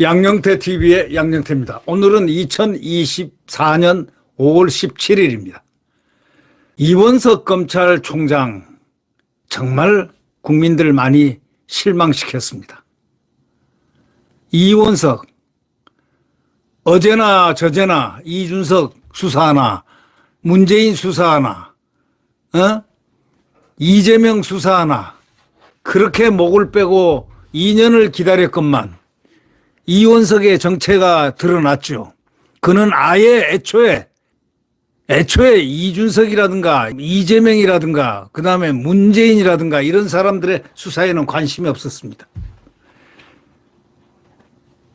양영태 TV의 양영태입니다. 오늘은 2024년 5월 17일입니다. 이원석 검찰총장 정말 국민들 많이 실망시켰습니다. 이원석 어제나 저제나 이준석 수사하나 문재인 수사하나 이재명 수사하나 그렇게 목을 빼고 2년을 기다렸건만 이원석의 정체가 드러났죠. 그는 아예 애초에 이준석이라든가 이재명이라든가 그다음에 문재인이라든가 이런 사람들의 수사에는 관심이 없었습니다.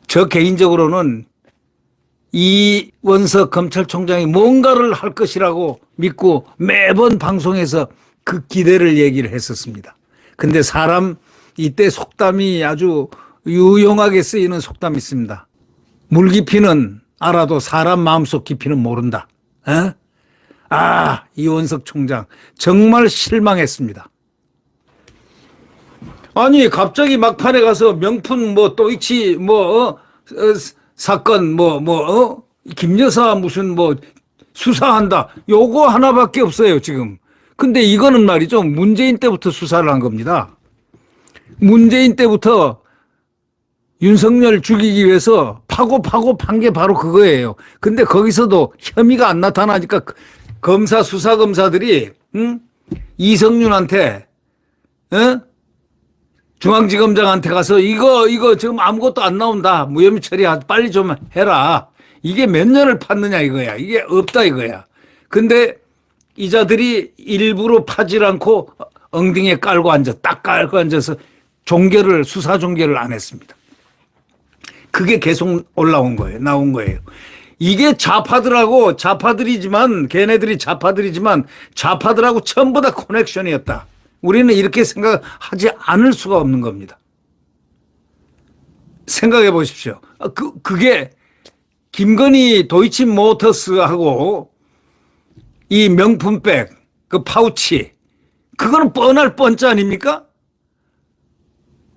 저 개인적으로는 이원석 검찰총장이 뭔가를 할 것이라고 믿고 매번 방송에서 그 기대를 얘기를 했었습니다. 근데 사람 이때 속담이 아주 유용하게 쓰이는 속담이 있습니다. 물 깊이는 알아도 사람 마음속 깊이는 모른다. 이원석 총장 정말 실망했습니다. 아니 갑자기 막판에 가서 명품 또이치 사건 김여사 무슨 수사한다. 요거 하나밖에 없어요 지금. 근데 이거는 말이죠 문재인 때부터 수사를 한 겁니다. 문재인 때부터 윤석열 죽이기 위해서 파고 판 게 바로 그거예요. 근데 거기서도 혐의가 안 나타나니까 수사검사들이 이성윤한테 중앙지검장한테 가서 이거 지금 아무것도 안 나온다. 무혐의 처리 빨리 좀 해라. 이게 몇 년을 팠느냐 이거야. 이게 없다 이거야. 근데 이자들이 일부러 파질 않고 엉덩이에 깔고 앉아서 수사 종결을 안 했습니다. 그게 계속 나온 거예요. 이게 걔네들이 좌파들하고 전부 다 커넥션이었다. 우리는 이렇게 생각하지 않을 수가 없는 겁니다. 생각해 보십시오. 그게 김건희 도이치모터스하고 이 명품백, 그 파우치, 그거는 뻔할 뻔짜 아닙니까?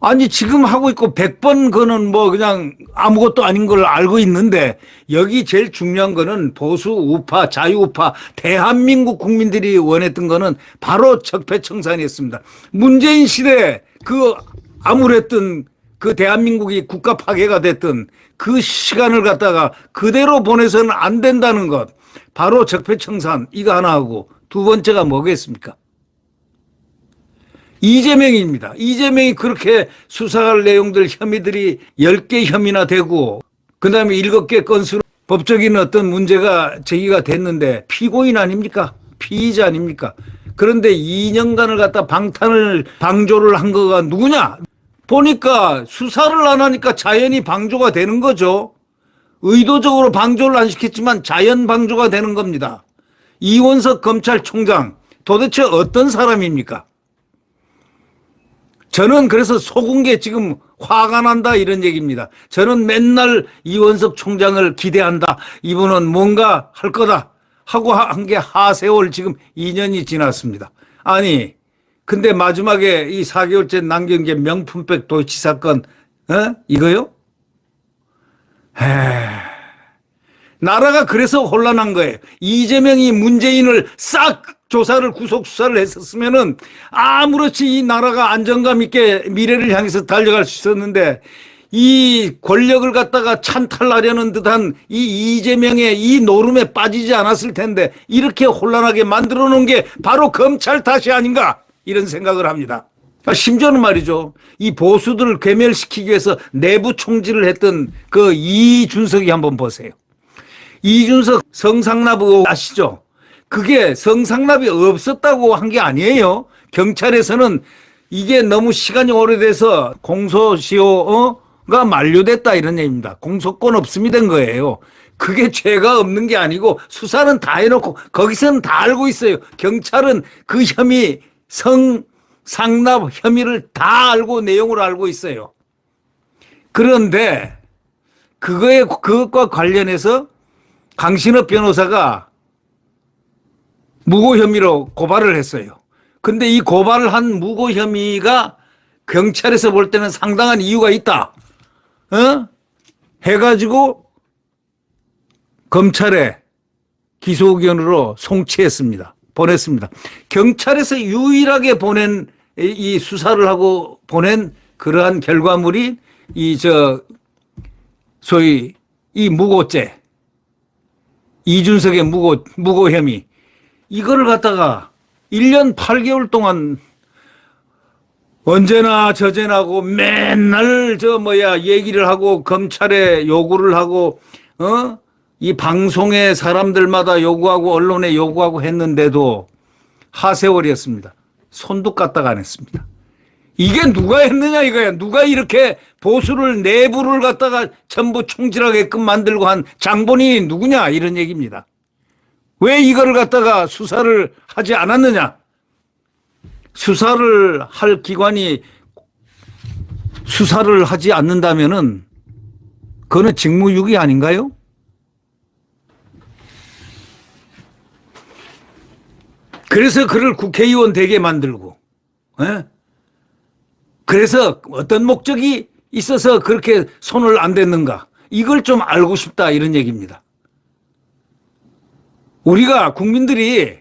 아니 지금 하고 있고 100번 그는 그냥 아무것도 아닌 걸 알고 있는데 여기 제일 중요한 거는 보수 우파 자유우파 대한민국 국민들이 원했던 거는 바로 적폐청산이었습니다. 문재인 시대에 암울했던 그 대한민국이 국가 파괴가 됐던 그 시간을 갖다가 그대로 보내서는 안 된다는 것, 바로 적폐청산 이거 하나 하고 두 번째가 뭐겠습니까? 이재명입니다. 이재명이 그렇게 수사할 내용들 혐의들이 10개 혐의나 되고 그다음에 7개 건수로 법적인 어떤 문제가 제기가 됐는데 피고인 아닙니까? 피의자 아닙니까? 그런데 2년간을 갖다 방조를 한 거가 누구냐? 보니까 수사를 안 하니까 자연히 방조가 되는 거죠. 의도적으로 방조를 안 시켰지만 자연 방조가 되는 겁니다. 이원석 검찰총장 도대체 어떤 사람입니까? 저는 그래서 속은 게 지금 화가 난다 이런 얘기입니다. 저는 맨날 이원석 총장을 기대한다. 이분은 뭔가 할 거다 하고 한 게 하세월 지금 2년이 지났습니다. 아니 근데 마지막에 이 4개월째 남긴 게 명품백 도이치 사건 이거요? 나라가 그래서 혼란한 거예요. 이재명이 문재인을 싹 조사를 구속 수사를 했었으면은 아무렇지 이 나라가 안정감 있게 미래를 향해서 달려갈 수 있었는데 이 권력을 갖다가 찬탈하려는 듯한 이 이재명의 이 노름에 빠지지 않았을 텐데 이렇게 혼란하게 만들어 놓은 게 바로 검찰 탓이 아닌가 이런 생각을 합니다. 심지어는 말이죠. 이 보수들을 괴멸시키기 위해서 내부 총질을 했던 그 이준석이 한번 보세요. 이준석 성상납 의혹 아시죠? 그게 성상납이 없었다고 한 게 아니에요. 경찰에서는 이게 너무 시간이 오래돼서 공소시효가 만료됐다 이런 얘기입니다. 공소권 없음이 된 거예요. 그게 죄가 없는 게 아니고 수사는 다 해놓고 거기서는 다 알고 있어요. 경찰은 그 혐의 성상납 혐의를 다 알고 내용을 알고 있어요. 그런데 그것과 관련해서 강신업 변호사가 무고 혐의로 고발을 했어요. 근데 이 고발을 한 무고 혐의가 경찰에서 볼 때는 상당한 이유가 있다. 해가지고 검찰에 기소 의견으로 송치했습니다. 보냈습니다. 경찰에서 유일하게 보낸 이 수사를 하고 보낸 그러한 결과물이 소위 이 무고죄, 이준석의 무고 혐의, 이거를 갖다가 1년 8개월 동안 언제나 저제나고 맨날 얘기를 하고 검찰에 요구를 하고 이 방송에 사람들마다 요구하고 언론에 요구하고 했는데도 하세월이었습니다. 손도 까딱 안 했습니다. 이게 누가 했느냐 이거야. 누가 이렇게 보수를 내부를 갖다가 전부 총질하게끔 만들고 한 장본인이 누구냐 이런 얘기입니다. 왜 이거를 갖다가 수사를 하지 않았느냐. 수사를 할 기관이 수사를 하지 않는다면은 그거는 직무유기 아닌가요? 그래서 그를 국회의원 되게 만들고, 그래서 어떤 목적이 있어서 그렇게 손을 안 댔는가, 이걸 좀 알고 싶다 이런 얘기입니다. 우리가 국민들이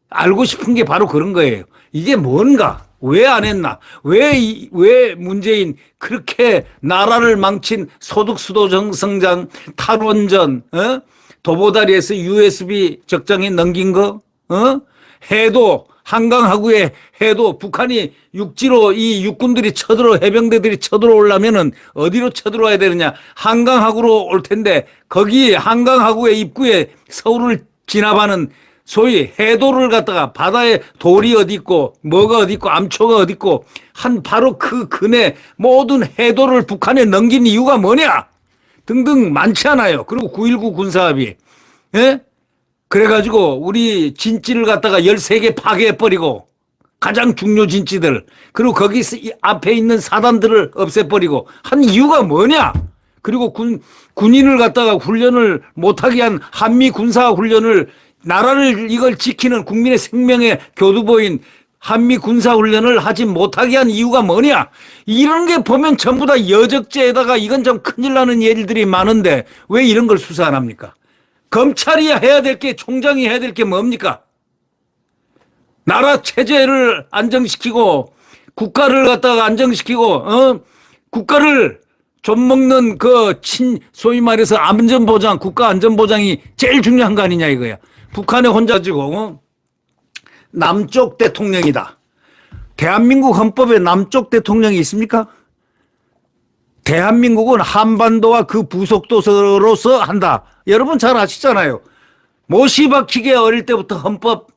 알고 싶은 게 바로 그런 거예요. 이게 뭔가, 왜 안 했나, 왜 문재인 그렇게 나라를 망친 소득수도 정성장, 탈원전, 도보다리에서 USB 적장에 넘긴 거, 해도 한강하구에 해도 북한이 육지로 이 육군들이 해병대들이 쳐들어오려면은 어디로 쳐들어와야 되느냐, 한강하구로 올 텐데 거기 한강하구의 입구에 서울을 진압하는 소위 해도를 갖다가 바다에 돌이 어디 있고 뭐가 어디 있고 암초가 어디 있고 한 바로 그 근해 모든 해도를 북한에 넘긴 이유가 뭐냐 등등 많지 않아요. 그리고 9.19 군사합의, 그래가지고 우리 진지를 갖다가 13개 파괴해버리고 가장 중요 진지들, 그리고 거기 앞에 있는 사단들을 없애버리고 한 이유가 뭐냐. 그리고 군인을 갖다가 훈련을 못하게 한 한미 군사 훈련을, 나라를 이걸 지키는 국민의 생명의 교두보인 한미 군사 훈련을 하지 못하게 한 이유가 뭐냐. 이런 게 보면 전부 다 여적죄에다가 이건 좀 큰일 나는 일들이 많은데 왜 이런 걸 수사 안 합니까? 검찰이 해야 될 게, 총장이 해야 될 게 뭡니까? 나라 체제를 안정시키고 국가를 갖다가 안정시키고 국가를 좀먹는 소위 말해서 안전보장, 국가 안전보장이 제일 중요한 거 아니냐 이거야. 북한에 혼자 지고 남쪽 대통령이다. 대한민국 헌법에 남쪽 대통령이 있습니까? 대한민국은 한반도와 그 부속도서로서 한다. 여러분 잘 아시잖아요. 못이박히게 어릴 때부터 헌법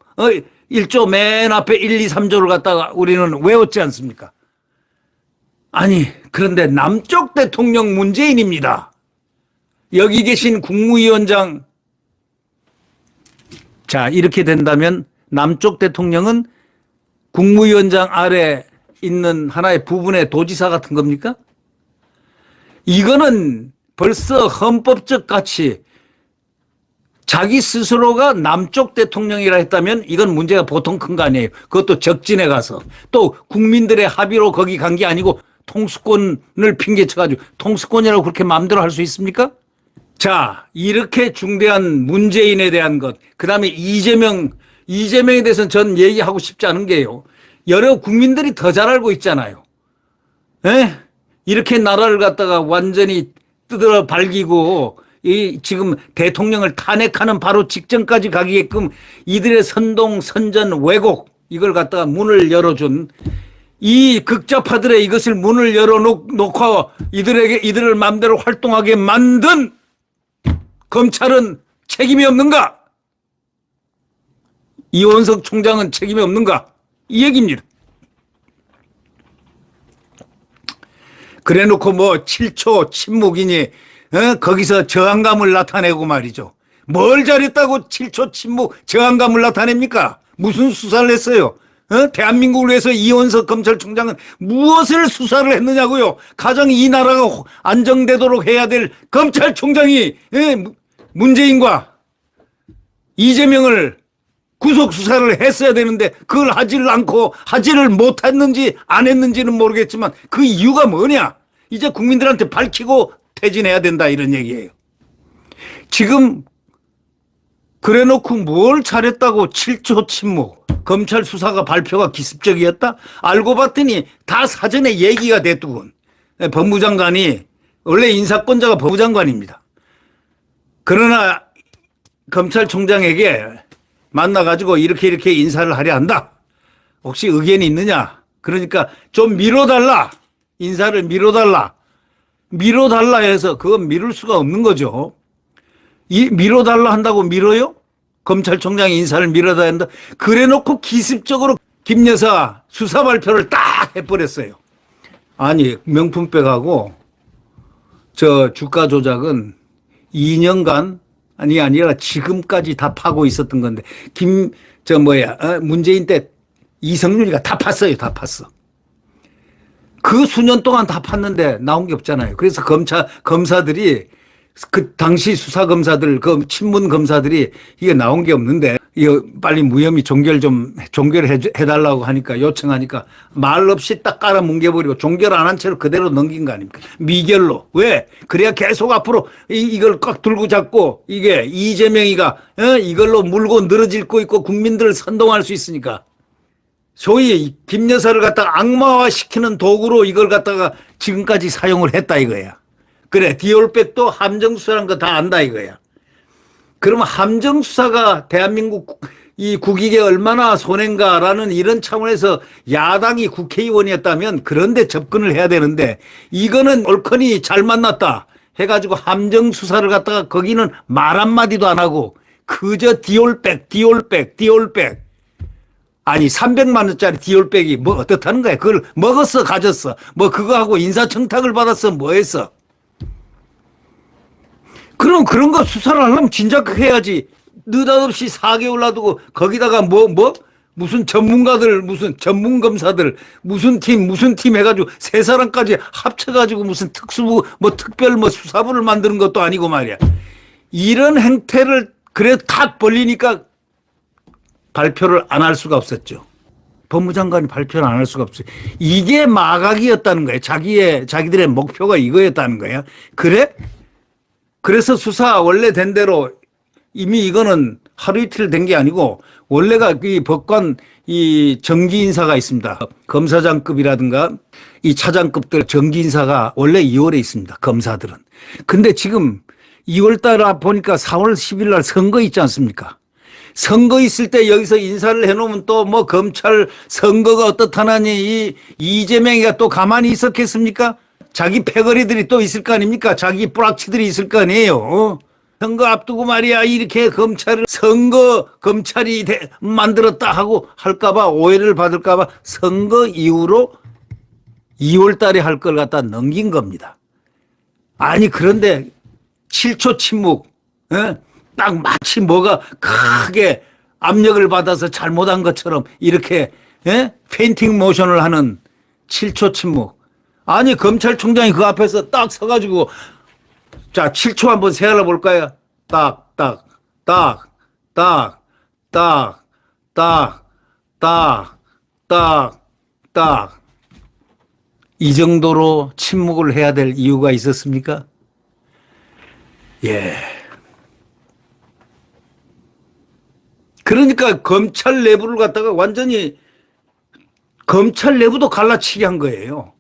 1조 맨 앞에 1, 2, 3조를 갖다가 우리는 외웠지 않습니까? 아니, 그런데 남쪽 대통령 문재인입니다. 여기 계신 국무위원장, 자, 이렇게 된다면 남쪽 대통령은 국무위원장 아래 있는 하나의 부분의 도지사 같은 겁니까? 이거는 벌써 헌법적 가치, 자기 스스로가 남쪽 대통령이라 했다면 이건 문제가 보통 큰 거 아니에요. 그것도 적진에 가서 또 국민들의 합의로 거기 간 게 아니고 통수권을 핑계쳐가지고 통수권이라고 그렇게 마음대로 할 수 있습니까? 자, 이렇게 중대한 문재인에 대한 것, 그 다음에 이재명에 대해서는 전 얘기하고 싶지 않은 게요. 여러 국민들이 더 잘 알고 있잖아요. 이렇게 나라를 갖다가 완전히 뜯어 발기고 지금 대통령을 탄핵하는 바로 직전까지 가게끔 이들의 선동, 선전, 왜곡, 이걸 갖다가 문을 열어준 이 극좌파들의 이것을 문을 열어놓고 이들을 마음대로 활동하게 만든 검찰은 책임이 없는가? 이원석 총장은 책임이 없는가? 이 얘기입니다. 그래 놓고 7초 침묵이니 거기서 저항감을 나타내고 말이죠. 뭘 잘했다고 7초 침묵 저항감을 나타냅니까? 무슨 수사를 했어요? 대한민국을 위해서 이원석 검찰총장은 무엇을 수사를 했느냐고요. 가장 이 나라가 안정되도록 해야 될 검찰총장이 문재인과 이재명을 구속 수사를 했어야 되는데 그걸 하지를 않고 하지를 못했는지 안 했는지는 모르겠지만 그 이유가 뭐냐? 이제 국민들한테 밝히고 퇴진해야 된다 이런 얘기예요. 지금 그래놓고 뭘 잘했다고 7초 침묵. 검찰 수사가 발표가 기습적이었다? 알고 봤더니 다 사전에 얘기가 됐더군. 법무장관이 원래 인사권자가 법무장관입니다. 그러나 검찰총장에게 만나가지고 이렇게 인사를 하려 한다. 혹시 의견이 있느냐? 그러니까 좀 미뤄달라. 인사를 미뤄달라. 미뤄달라 해서 그건 미룰 수가 없는 거죠. 미뤄달라 한다고 미뤄요? 검찰총장이 인사를 미뤄달라 한다. 그래놓고 기습적으로 김 여사 수사 발표를 딱 해버렸어요. 아니 명품백하고 저 주가 조작은 2년간 아니라 지금까지 다 파고 있었던 건데 문재인 때 이성윤이가 다 팠어요. 다 팠어. 그 수년 동안 다 팠는데 나온 게 없잖아요. 그래서 검사들이 그 당시 수사 검사들 그 친문 검사들이 이게 나온 게 없는데 이거 빨리 무혐의 종결해 달라고 하니까 요청하니까 말 없이 딱 깔아 뭉개버리고 종결 안 한 채로 그대로 넘긴 거 아닙니까? 미결로. 왜? 그래야 계속 앞으로 이걸 꽉 들고 잡고 이게 이재명이가 이걸로 물고 늘어질 거 있고 국민들을 선동할 수 있으니까. 소위 김 여사를 갖다가 악마화 시키는 도구로 이걸 갖다가 지금까지 사용을 했다 이거야. 그래, 디올백도 함정수사라는 거 다 안다 이거야. 그러면 함정수사가 대한민국 이 국익에 얼마나 손해인가라는 이런 차원에서 야당이 국회의원이었다면 그런데 접근을 해야 되는데 이거는 옳거니 잘 만났다 해가지고 함정수사를 갖다가 거기는 말 한마디도 안 하고 그저 디올백. 아니 300만 원짜리 디올백이 뭐 어떻다는 거야. 그걸 먹었어 가졌어. 뭐 그거 하고 인사청탁을 받았어 뭐 했어. 그럼 그런 거 수사를 하려면 진작 해야지. 느닷없이 4개월 놔두고 거기다가 무슨 전문가들 무슨 전문검사들 무슨 팀 해가지고 세 사람까지 합쳐가지고 무슨 특수부 특별 수사부를 만드는 것도 아니고 말이야. 이런 행태를 그래 탁 벌리니까 발표를 안 할 수가 없었죠. 법무장관이 발표를 안 할 수가 없어요. 이게 마각이었다는 거예요. 자기들의 목표가 이거였다는 거예요. 그래? 그래서 수사 원래 된 대로 이미 이거는 하루 이틀 된 게 아니고 원래가 이 법관 이 정기 인사가 있습니다. 검사장급이라든가 이 차장급들 정기 인사가 원래 2월에 있습니다. 검사들은. 근데 지금 2월 달에 보니까 4월 10일 날 선거 있지 않습니까? 선거 있을 때 여기서 인사를 해놓으면 또 검찰 선거가 어떻다나니 이 이재명이가 또 가만히 있었겠습니까? 자기 패거리들이 또 있을 거 아닙니까? 자기 뿌락치들이 있을 거 아니에요. 선거 앞두고 말이야 이렇게 검찰을 선거 검찰이 만들었다 하고 할까봐 오해를 받을까봐 선거 이후로 2월 달에 할 걸 갖다 넘긴 겁니다. 아니 그런데 7초 침묵 딱 마치 뭐가 크게 압력을 받아서 잘못한 것처럼 이렇게 페인팅 모션을 하는 7초 침묵. 아니 검찰총장이 그 앞에서 딱 서가지고 자 7초 한번 세알아 볼까요? 딱 이 정도로 침묵을 해야 될 이유가 있었습니까? 예. 그러니까 검찰 내부를 갖다가 완전히 검찰 내부도 갈라치기 한 거예요.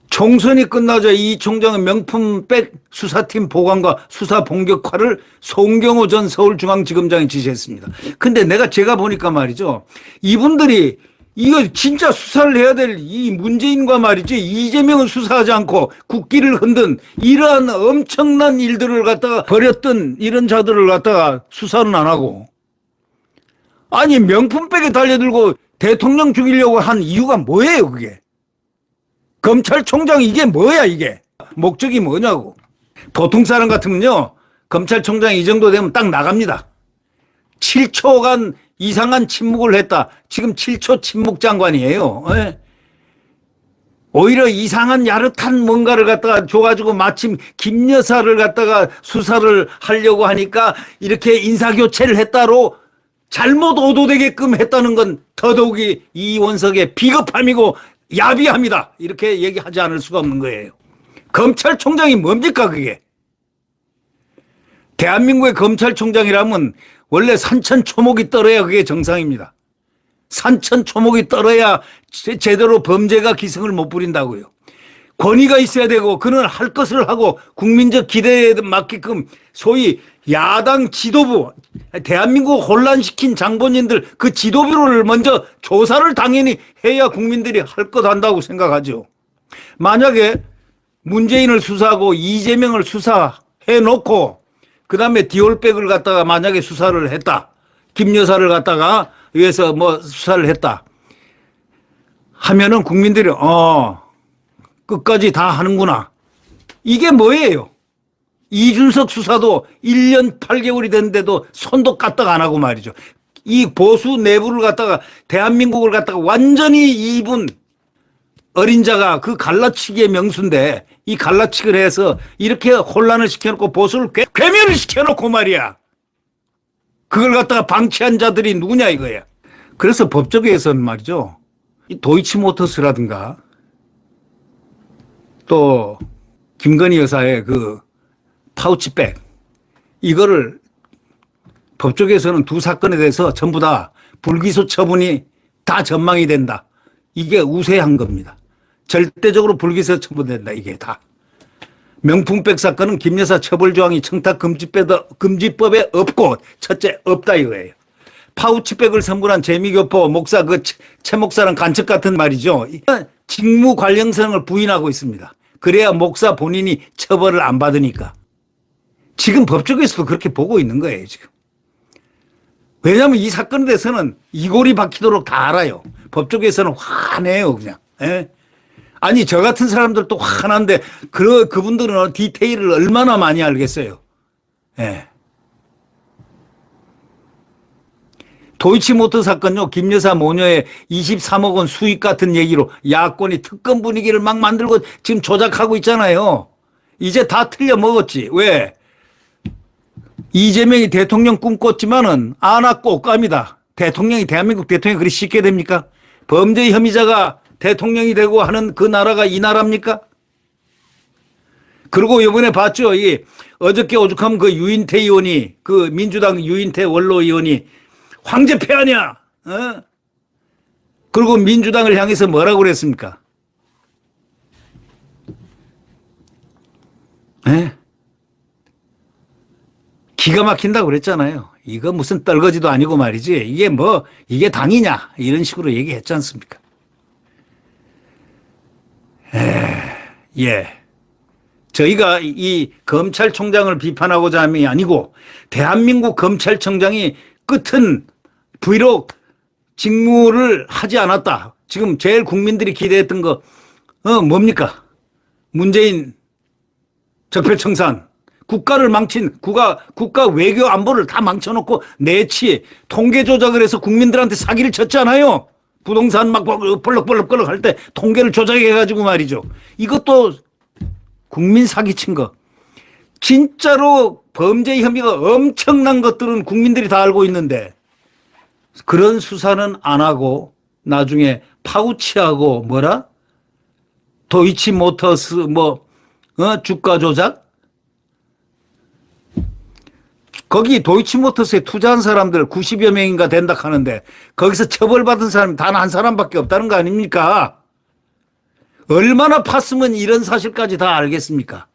총선이 끝나자 이 총장은 명품백 수사팀 보관과 수사 본격화를 송경호 전 서울중앙지검장이 지시했습니다. 근데 제가 보니까 말이죠. 이분들이 이거 진짜 수사를 해야 될 이 문재인과 말이지 이재명을 수사하지 않고 국기를 흔든 이러한 엄청난 일들을 갖다가 벌였던 이런 자들을 갖다가 수사는 안 하고 아니 명품백에 달려들고 대통령 죽이려고 한 이유가 뭐예요 그게? 검찰총장 이게 뭐야 이게? 목적이 뭐냐고. 보통 사람 같으면요. 검찰총장이 이 정도 되면 딱 나갑니다. 7초간 이상한 침묵을 했다. 지금 7초 침묵 장관이에요. 오히려 이상한 야릇한 뭔가를 갖다가 줘가지고 마침 김 여사를 갖다가 수사를 하려고 하니까 이렇게 인사교체를 했다로 잘못 오도되게끔 했다는 건 더더욱이 이원석의 비겁함이고 야비합니다. 이렇게 얘기하지 않을 수가 없는 거예요. 검찰총장이 뭡니까 그게? 대한민국의 검찰총장이라면 원래 산천초목이 떨어야 그게 정상입니다. 산천초목이 떨어야 제대로 범죄가 기승을 못 부린다고요. 권위가 있어야 되고 그는 할 것을 하고 국민적 기대에 맞게끔 소위 야당 지도부, 대한민국 혼란시킨 장본인들 그 지도부를 먼저 조사를 당연히 해야 국민들이 할 것 한다고 생각하죠. 만약에 문재인을 수사하고 이재명을 수사해 놓고 그다음에 디올백을 갖다가 만약에 수사를 했다. 김 여사를 갖다가 위해서 뭐 수사를 했다. 하면은 국민들이 끝까지 다 하는구나. 이게 뭐예요? 이준석 수사도 1년 8개월이 됐는데도 손도 까딱 안 하고 말이죠. 이 보수 내부를 갖다가 대한민국을 갖다가 완전히 이분 어린 자가 그 갈라치기의 명수인데 이 갈라치기를 해서 이렇게 혼란을 시켜놓고 보수를 괴멸을 시켜놓고 말이야. 그걸 갖다가 방치한 자들이 누구냐 이거야. 그래서 법조계에서는 말이죠. 이 도이치모터스라든가 또 김건희 여사의 그 파우치백 이거를 법조계에서는 두 사건에 대해서 전부 다 불기소 처분이 다 전망이 된다. 이게 우세한 겁니다. 절대적으로 불기소 처분된다. 이게 다. 명품백 사건은 김 여사 처벌 조항이 청탁금지법에 없고 첫째 없다 이거예요. 파우치백을 선물한 재미교포 목사 그 최 목사랑 간첩 같은 말이죠. 직무 관련성을 부인하고 있습니다. 그래야 목사 본인이 처벌을 안 받으니까. 지금 법조계에서도 그렇게 보고 있는 거예요, 지금. 왜냐하면 이 사건에 대해서는 이골이 박히도록 다 알아요. 법조계에서는 화내요, 그냥. 예? 아니, 저 같은 사람들도 화나는데, 그분들은 디테일을 얼마나 많이 알겠어요. 예. 도이치모터 사건요, 김 여사 모녀의 23억 원 수익 같은 얘기로 야권이 특검 분위기를 막 만들고 지금 조작하고 있잖아요. 이제 다 틀려 먹었지. 왜? 이재명이 대통령 꿈꿨지만은 안 왔고 옷감이다. 대통령이 대한민국 대통령이 그리 쉽게 됩니까? 범죄 혐의자가 대통령이 되고 하는 그 나라가 이 나라입니까? 그리고 이번에 봤죠. 이 어저께 오죽하면 그 유인태 의원이 그 민주당 유인태 원로 의원이 황제 폐하냐? 어? 그리고 민주당을 향해서 뭐라고 그랬습니까? 에? 기가 막힌다고 그랬잖아요. 이거 무슨 떨거지도 아니고 말이지. 이게 뭐 이게 당이냐? 이런 식으로 얘기했지 않습니까? 예. 저희가 이 검찰총장을 비판하고자 함이 아니고 대한민국 검찰총장이 끝은 비록 직무를 하지 않았다. 지금 제일 국민들이 기대했던 거 뭡니까? 문재인 적폐청산. 국가를 망친 국가 외교 안보를 다 망쳐놓고 내치 통계 조작을 해서 국민들한테 사기를 쳤잖아요. 부동산 막 벌럭벌럭 할 때 통계를 조작해가지고 말이죠. 이것도 국민 사기친 거. 진짜로 범죄 혐의가 엄청난 것들은 국민들이 다 알고 있는데 그런 수사는 안 하고 나중에 파우치하고 뭐라? 도이치모터스 주가 조작? 거기 도이치모터스에 투자한 사람들 90여 명인가 된다 하는데 거기서 처벌받은 사람이 단 한 사람밖에 없다는 거 아닙니까? 얼마나 팠으면 이런 사실까지 다 알겠습니까?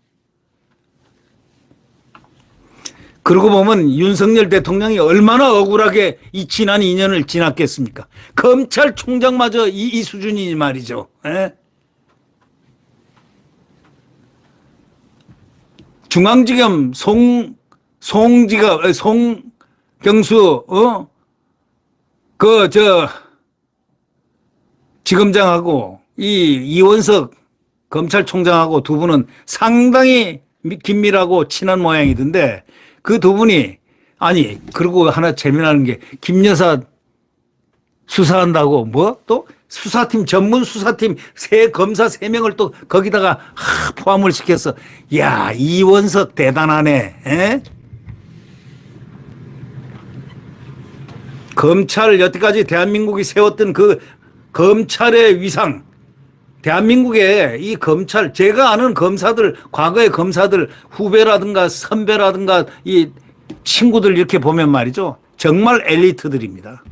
그러고 보면 윤석열 대통령이 얼마나 억울하게 이 지난 2년을 지났겠습니까? 검찰총장마저 이 수준이니 말이죠. 에? 중앙지검 송경수 지검장하고 이 이원석 검찰총장하고 두 분은 상당히 긴밀하고 친한 모양이던데 그 두 분이 그리고 하나 재미나는 게 김 여사 수사한다고 또 수사팀 전문 수사팀 검사 3명을 또 거기다가 포함을 시켰어. 야, 이원석 대단하네. 에? 검찰 여태까지 대한민국이 세웠던 그 검찰의 위상, 대한민국의 이 검찰, 제가 아는 검사들, 과거의 검사들 후배라든가 선배라든가 이 친구들 이렇게 보면 말이죠. 정말 엘리트들입니다.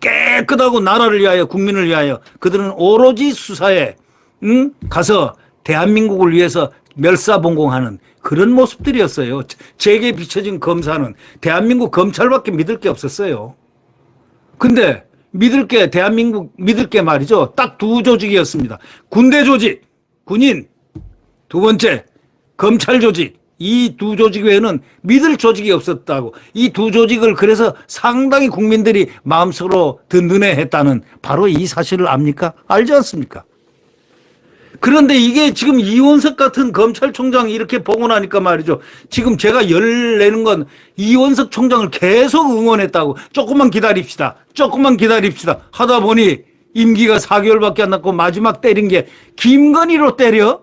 깨끗하고 나라를 위하여 국민을 위하여 그들은 오로지 수사에 가서 대한민국을 위해서 멸사봉공하는 그런 모습들이었어요. 제게 비춰진 검사는 대한민국 검찰밖에 믿을 게 없었어요. 근데 대한민국 믿을 게 말이죠. 딱 두 조직이었습니다. 군대 조직, 군인, 두 번째 검찰 조직. 이 두 조직 외에는 믿을 조직이 없었다고. 이 두 조직을 그래서 상당히 국민들이 마음속으로 든든해했다는 바로 이 사실을 압니까? 알지 않습니까? 그런데 이게 지금 이원석 같은 검찰총장이 이렇게 보고 나니까 말이죠. 지금 제가 열내는 건 이원석 총장을 계속 응원했다고. 조금만 기다립시다. 조금만 기다립시다. 하다 보니 임기가 4개월밖에 안 남고 마지막 때린 게 김건희로 때려?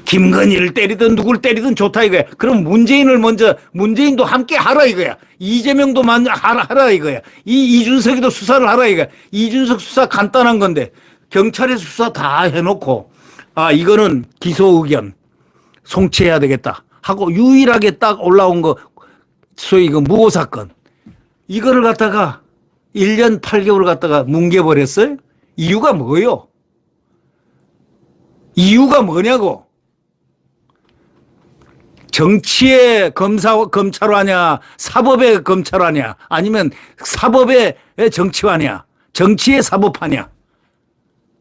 김건희를 때리든 누굴 때리든 좋다 이거야. 그럼 문재인도 함께 하라 이거야. 이재명도 하라 이거야. 이준석이도 수사를 하라 이거야. 이준석 수사 간단한 건데 경찰에서 수사 다 해놓고 이거는 기소 의견 송치해야 되겠다 하고 유일하게 딱 올라온 거 소위 그 무고 사건 이거를 갖다가 1년 8개월 갖다가 뭉개버렸어요. 이유가 뭐예요? 이유가 뭐냐고. 정치의 검찰화냐, 사법의 검찰화냐, 아니면 사법의 정치화냐, 정치의 사법화냐.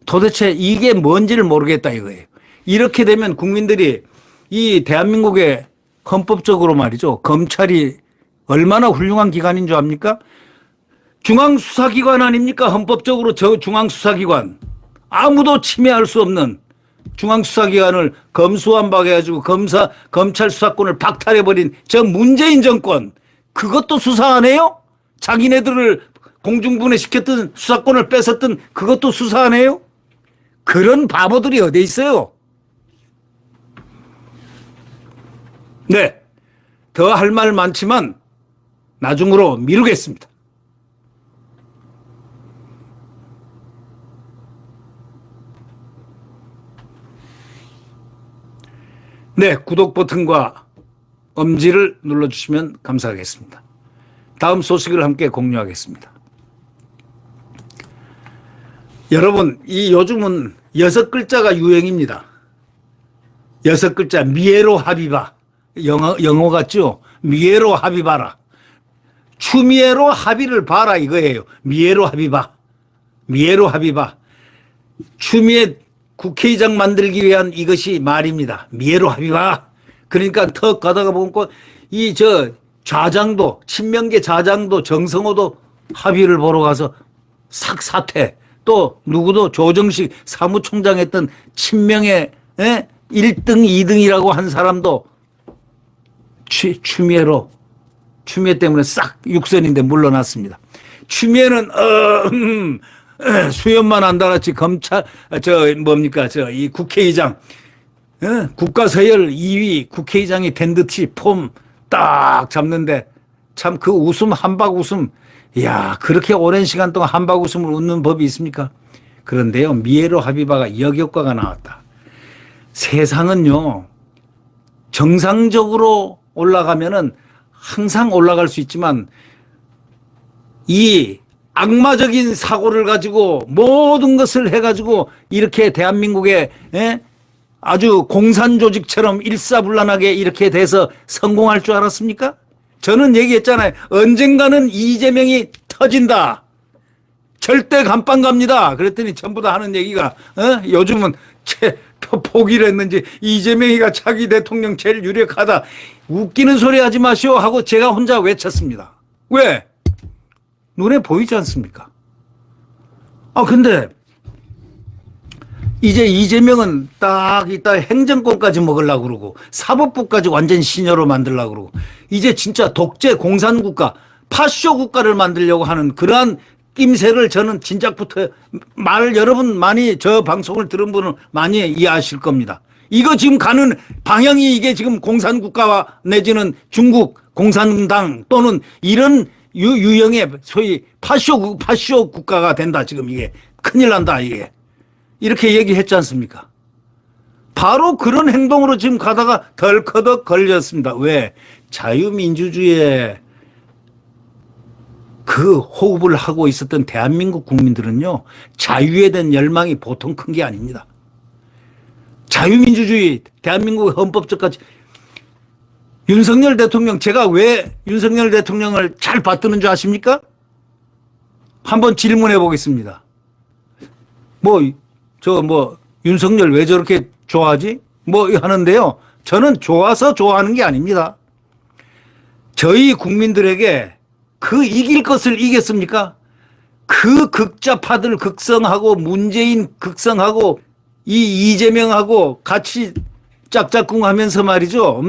도대체 이게 뭔지를 모르겠다 이거예요. 이렇게 되면 국민들이 이 대한민국의 헌법적으로 말이죠. 검찰이 얼마나 훌륭한 기관인 줄 압니까? 중앙수사기관 아닙니까? 헌법적으로 중앙수사기관. 아무도 침해할 수 없는 중앙수사기관을 검수완박해가지고 검찰 수사권을 박탈해버린 저 문재인 정권 그것도 수사 안 해요? 자기네들을 공중분해시켰던 수사권을 뺏었던 그것도 수사 안 해요? 그런 바보들이 어디 있어요? 네, 더 할 말 많지만 나중으로 미루겠습니다. 네, 구독 버튼과 엄지를 눌러주시면 감사하겠습니다. 다음 소식을 함께 공유하겠습니다. 여러분, 요즘은 6글자가 유행입니다. 6글자, 미에로 하비바. 영어 같죠? 미에로 하비바라. 추미에로 합의를 봐라 이거예요. 미에로 하비바. 미에로 하비바. 추미애 국회의장 만들기 위한 이것이 말입니다. 미에로 합의와. 그러니까 턱 가다가 보니까 좌장도, 친명계 좌장도 정성호도 합의를 보러 가서 싹 사퇴. 또 누구도 조정식 사무총장 했던 친명의 1등, 2등이라고 한 사람도 추미애 때문에 싹 육선인데 물러났습니다. 추미애는 수염만 안 달았지 이 국회의장 국가서열 2위 국회의장이 된 듯이 폼 딱 잡는데 참 그 웃음 한박 웃음 야 그렇게 오랜 시간 동안 한박 웃음을 웃는 법이 있습니까? 그런데요 미에로 하비바가 역효과가 나왔다. 세상은요 정상적으로 올라가면은 항상 올라갈 수 있지만 이 악마적인 사고를 가지고 모든 것을 해가지고 이렇게 대한민국의 아주 공산조직처럼 일사불란하게 이렇게 돼서 성공할 줄 알았습니까? 저는 얘기했잖아요. 언젠가는 이재명이 터진다. 절대 감방 갑니다. 그랬더니 전부 다 하는 얘기가 요즘은 포기를 했는지 이재명이가 차기 대통령 제일 유력하다. 웃기는 소리 하지 마시오 하고 제가 혼자 외쳤습니다. 왜? 눈에 보이지 않습니까? 근데 이제 이재명은 딱 이따 행정권까지 먹으려고 그러고 사법부까지 완전 신여로 만들려고 그러고 이제 진짜 독재 공산국가 파쇼 국가를 만들려고 하는 그러한 낌새를 저는 진작부터 여러분 많이 저 방송을 들은 분은 많이 이해하실 겁니다. 이거 지금 가는 방향이 이게 지금 공산국가와 내지는 중국 공산당 또는 이런 유형의 소위 파쇼 국가가 된다. 지금 이게 큰일 난다. 이게 이렇게 얘기했지 않습니까? 바로 그런 행동으로 지금 가다가 덜커덕 걸렸습니다. 왜? 자유민주주의에 그 호흡을 하고 있었던 대한민국 국민들은요, 자유에 대한 열망이 보통 큰 게 아닙니다. 자유민주주의, 대한민국 헌법적 가치. 윤석열 대통령, 제가 왜 윤석열 대통령을 잘 받드는 줄 아십니까? 한번 질문해 보겠습니다. 윤석열 왜 저렇게 좋아하지? 하는데요. 저는 좋아서 좋아하는 게 아닙니다. 저희 국민들에게 그 이길 것을 이겼습니까? 그 극좌파들 극성하고 문재인 극성하고 이 이재명하고 같이 짝짝꿍 하면서 말이죠.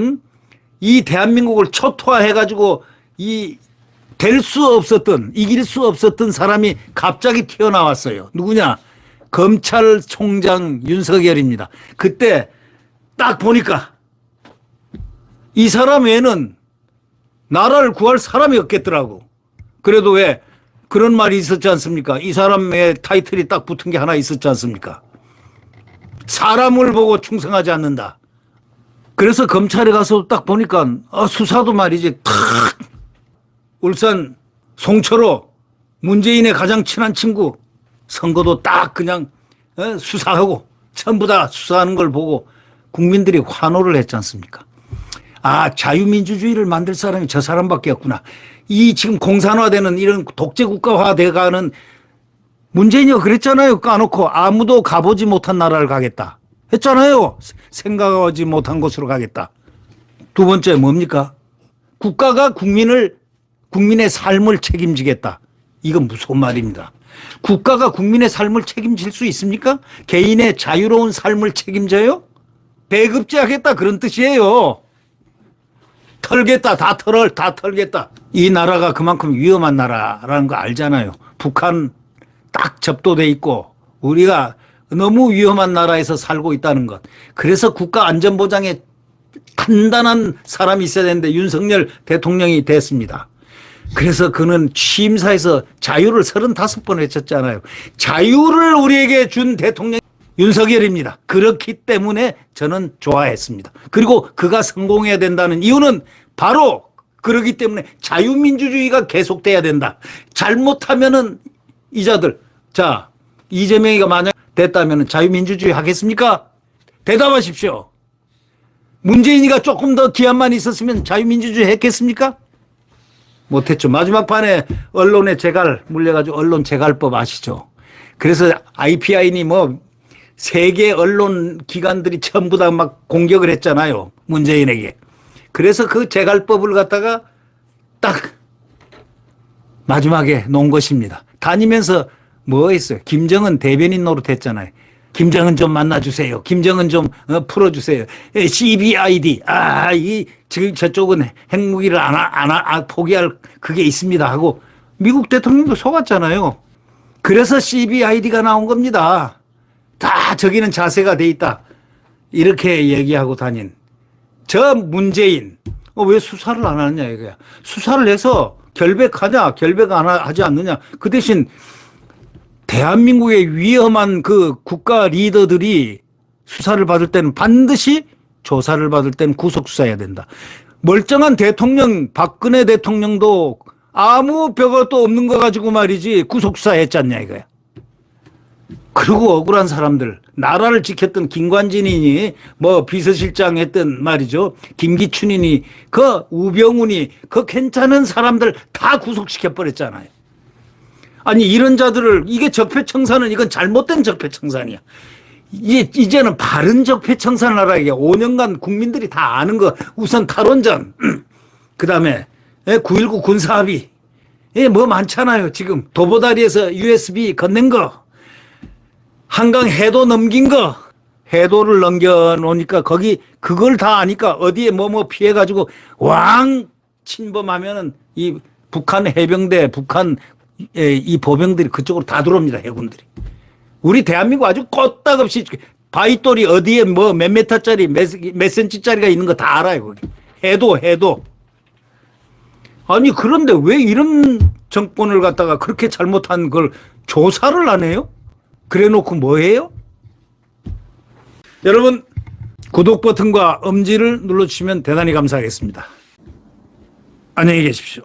이 대한민국을 초토화해가지고 될 수 없었던, 이길 수 없었던 사람이 갑자기 튀어나왔어요. 누구냐? 검찰총장 윤석열입니다. 그때 딱 보니까 이 사람 외에는 나라를 구할 사람이 없겠더라고. 그래도 왜 그런 말이 있었지 않습니까? 이 사람의 타이틀이 딱 붙은 게 하나 있었지 않습니까? 사람을 보고 충성하지 않는다. 그래서 검찰에 가서 딱 보니까 수사도 말이지 탁 울산 송철호 문재인의 가장 친한 친구 선거도 딱 그냥 수사하고 전부 다 수사하는 걸 보고 국민들이 환호를 했지 않습니까? 아, 자유민주주의를 만들 사람이 저 사람밖에 없구나. 이 지금 공산화되는 이런 독재국가화 돼가는 문재인이가 그랬잖아요. 까놓고 아무도 가보지 못한 나라를 가겠다 했잖아요. 생각하지 못한 곳으로 가겠다. 두 번째 뭡니까? 국가가 국민의 삶을 책임지겠다. 이건 무서운 말입니다. 국가가 국민의 삶을 책임질 수 있습니까? 개인의 자유로운 삶을 책임져요? 배급제하겠다 그런 뜻이에요. 털겠다. 다 털겠다. 이 나라가 그만큼 위험한 나라라는 거 알잖아요. 북한 딱 접도돼 있고 우리가 너무 위험한 나라에서 살고 있다는 것. 그래서 국가 안전보장에 단단한 사람이 있어야 되는데 윤석열 대통령이 됐습니다. 그래서 그는 취임사에서 자유를 35번 외쳤잖아요. 자유를 우리에게 준 대통령 윤석열입니다. 그렇기 때문에 저는 좋아했습니다. 그리고 그가 성공해야 된다는 이유는 바로 그러기 때문에 자유민주주의가 계속돼야 된다. 잘못하면은 이자들, 자, 이재명이가 만약 됐다면 자유민주주의 하겠습니까? 대답하십시오. 문재인이가 조금 더 기한만 있었으면 자유민주주의 했겠습니까? 못했죠. 마지막 판에 언론의 재갈 물려가지고 언론 재갈법 아시죠? 그래서 IPI니 세계 언론 기관들이 전부 다 막 공격을 했잖아요. 문재인에게. 그래서 그 재갈법을 갖다가 딱 마지막에 놓은 것입니다. 다니면서 뭐 했어요? 김정은 대변인 노릇했잖아요. 김정은 좀 만나주세요. 김정은 좀 풀어주세요. CBID. 지금 저쪽은 핵무기를 포기할 그게 있습니다 하고 미국 대통령도 속았잖아요. 그래서 CBID가 나온 겁니다. 다 저기는 자세가 돼 있다. 이렇게 얘기하고 다닌 저 문재인. 왜 수사를 안 하느냐 이거야. 수사를 해서 결백하냐 결백 안 하지 않느냐. 그 대신 대한민국의 위험한 그 국가 리더들이 수사를 받을 때는 반드시 조사를 받을 때는 구속수사해야 된다. 멀쩡한 대통령 박근혜 대통령도 아무 별것도 없는 거 가지고 말이지 구속수사했지 않냐 이거야. 그리고 억울한 사람들 나라를 지켰던 김관진이니 비서실장 했던 말이죠. 김기춘이니 그 우병우니 그 괜찮은 사람들 다 구속시켜 버렸잖아요. 아니 이런 자들을 이게 적폐청산은 이건 잘못된 적폐청산이야. 이제는 바른 적폐청산을 하라. 이게 5년간 국민들이 다 아는 거. 우선 탈원전 그다음에 9.19 군사합의 많잖아요. 지금 도보다리에서 USB 건넨 거 한강 해도 넘긴 거 해도를 넘겨놓으니까 그걸 다 아니까 어디에 피해가지고 왕 침범하면은 이 북한 해병대 북한 이 보병들이 그쪽으로 다 들어옵니다. 해군들이. 우리 대한민국 아주 껐딱없이 바위돌이 어디에 뭐 몇 메타짜리 몇 센치짜리가 있는 거 다 알아요. 거기. 해도. 아니 그런데 왜 이런 정권을 갖다가 그렇게 잘못한 걸 조사를 안 해요? 그래 놓고 뭐 해요? 여러분 구독 버튼과 엄지를 눌러주시면 대단히 감사하겠습니다. 안녕히 계십시오.